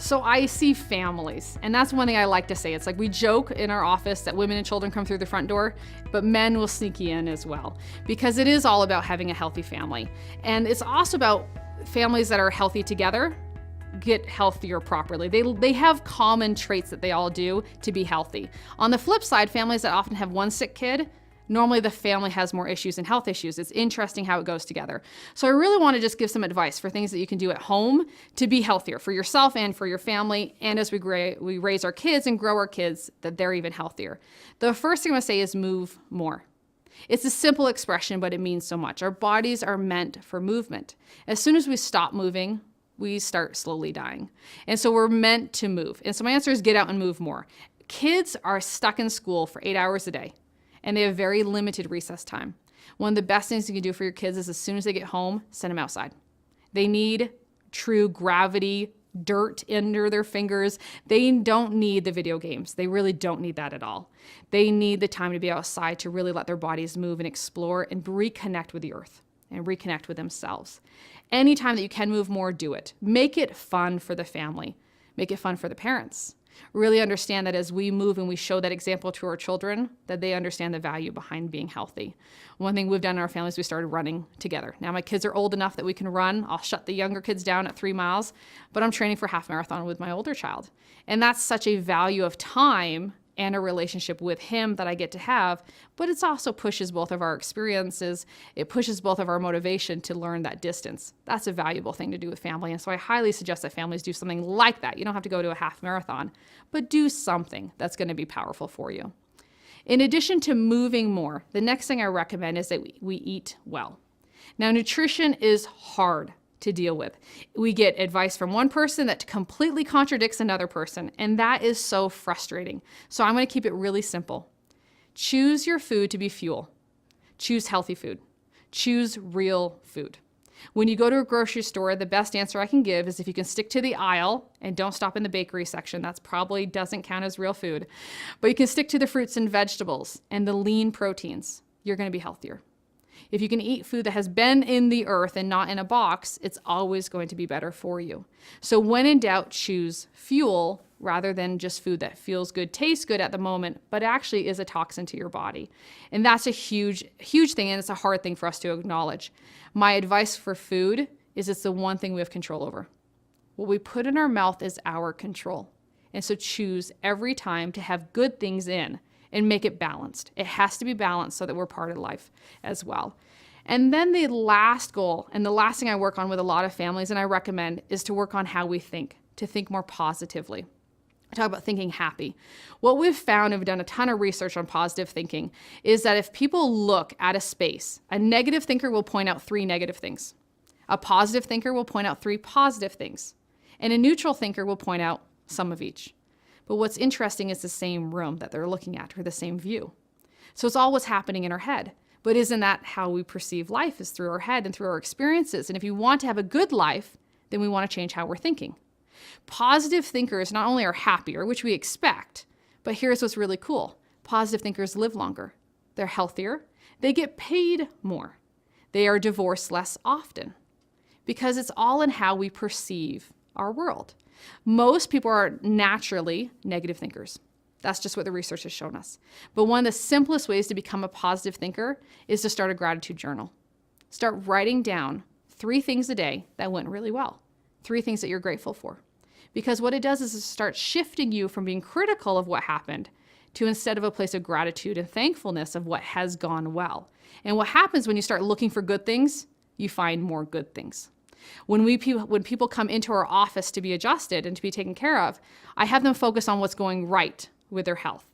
So I see families, and that's one thing I like to say. It's like we joke in our office that women and children come through the front door, but men will sneak you in as well, because it is all about having a healthy family. And it's also about families that are healthy together get healthier properly. They have common traits that they all do to be healthy. On the flip side, families that often have one sick kid, normally the family has more issues and health issues. It's interesting how it goes together. So I really want to just give some advice for things that you can do at home to be healthier for yourself and for your family. And as we raise our kids and grow our kids, that they're even healthier. The first thing I'm going to say is move more. It's a simple expression, but it means so much. Our bodies are meant for movement. As soon as we stop moving, we start slowly dying. And so we're meant to move. And so my answer is get out and move more. Kids are stuck in school for 8 hours a day, and they have very limited recess time. One of the best things you can do for your kids is as soon as they get home, send them outside. They need true gravity, dirt under their fingers. They don't need the video games. They really don't need that at all. They need the time to be outside to really let their bodies move and explore and reconnect with the earth and reconnect with themselves. Anytime that you can move more, do it. Make it fun for the family. Make it fun for the parents. Really understand that as we move and we show that example to our children, that they understand the value behind being healthy. One thing we've done in our family is we started running together. Now my kids are old enough that we can run. I'll shut the younger kids down at 3 miles, but I'm training for half marathon with my older child. And that's such a value of time and a relationship with him that I get to have, but it also pushes both of our experiences. It pushes both of our motivation to learn that distance. That's a valuable thing to do with family. And so I highly suggest that families do something like that. You don't have to go to a half marathon, but do something that's going to be powerful for you. In addition to moving more, the next thing I recommend is that we eat well. Now, nutrition is hard to deal with. We get advice from one person that completely contradicts another person, and that is so frustrating. So I'm going to keep it really simple. Choose your food to be fuel. Choose healthy food. Choose real food. When you go to a grocery store, the best answer I can give is if you can stick to the aisle and don't stop in the bakery section, that's probably doesn't count as real food, but you can stick to the fruits and vegetables and the lean proteins, you're going to be healthier. If you can eat food that has been in the earth and not in a box, it's always going to be better for you. So when in doubt, choose fuel rather than just food that feels good, tastes good at the moment, but actually is a toxin to your body. And that's a huge, huge thing, and it's a hard thing for us to acknowledge. My advice for food is it's the one thing we have control over. What we put in our mouth is our control. And so choose every time to have good things in and make it balanced. It has to be balanced so that we're part of life as well. And then the last goal, and the last thing I work on with a lot of families and I recommend, is to work on how we think, to think more positively. I talk about thinking happy. What we've found, and we've done a ton of research on positive thinking, is that if people look at a space, a negative thinker will point out 3 negative things. A positive thinker will point out 3 positive things. And a neutral thinker will point out some of each. But what's interesting is the same room that they're looking at, or the same view. So it's all what's happening in our head. But isn't that how we perceive life, is through our head and through our experiences? And if you want to have a good life, then we want to change how we're thinking. Positive thinkers not only are happier, which we expect, but here's what's really cool. Positive thinkers live longer. They're healthier. They get paid more. They are divorced less often because it's all in how we perceive our world. Most people are naturally negative thinkers. That's just what the research has shown us. But one of the simplest ways to become a positive thinker is to start a gratitude journal. Start writing down 3 things a day that went really well. 3 things that you're grateful for. Because what it does is it starts shifting you from being critical of what happened to instead of a place of gratitude and thankfulness of what has gone well. And what happens when you start looking for good things, you find more good things. When people come into our office to be adjusted and to be taken care of, I have them focus on what's going right with their health,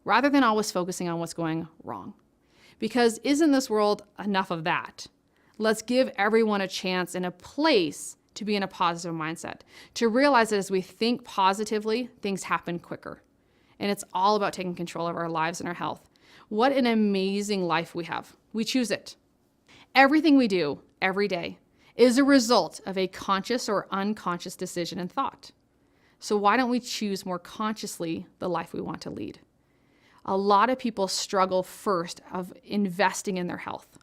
rather than always focusing on what's going wrong. Because isn't this world enough of that? Let's give everyone a chance and a place to be in a positive mindset, to realize that as we think positively, things happen quicker. And it's all about taking control of our lives and our health. What an amazing life we have. We choose it. Everything we do every day is a result of a conscious or unconscious decision and thought. So why don't we choose more consciously the life we want to lead? A lot of people struggle first of investing in their health.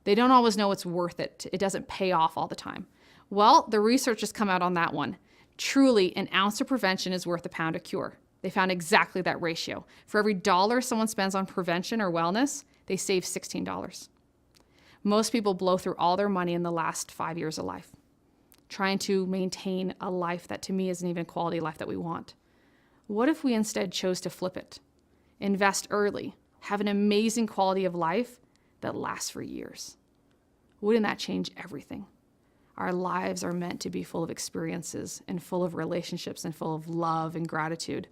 They don't always know it's worth it. It doesn't pay off all the time. Well, the research has come out on that one. Truly, an ounce of prevention is worth a pound of cure. They found exactly that ratio. For every dollar someone spends on prevention or wellness, they save $16. Most people blow through all their money in the last 5 years of life, trying to maintain a life that to me isn't even a quality life that we want. What if we instead chose to flip it? Invest early, have an amazing quality of life that lasts for years. Wouldn't that change everything? Our lives are meant to be full of experiences and full of relationships and full of love and gratitude.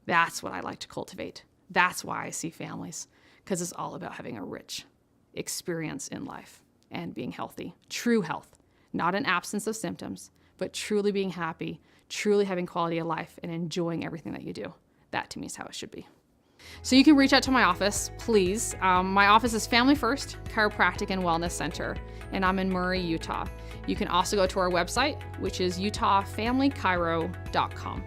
That's what I like to cultivate. That's why I see families, because it's all about having a rich experience in life and being healthy, true health, not an absence of symptoms, but truly being happy, truly having quality of life and enjoying everything that you do. That to me is how it should be. So you can reach out to my office, please. My office is Family First Chiropractic and Wellness Center, and I'm in Murray, Utah. You can also go to our website, which is utahfamilychiro.com.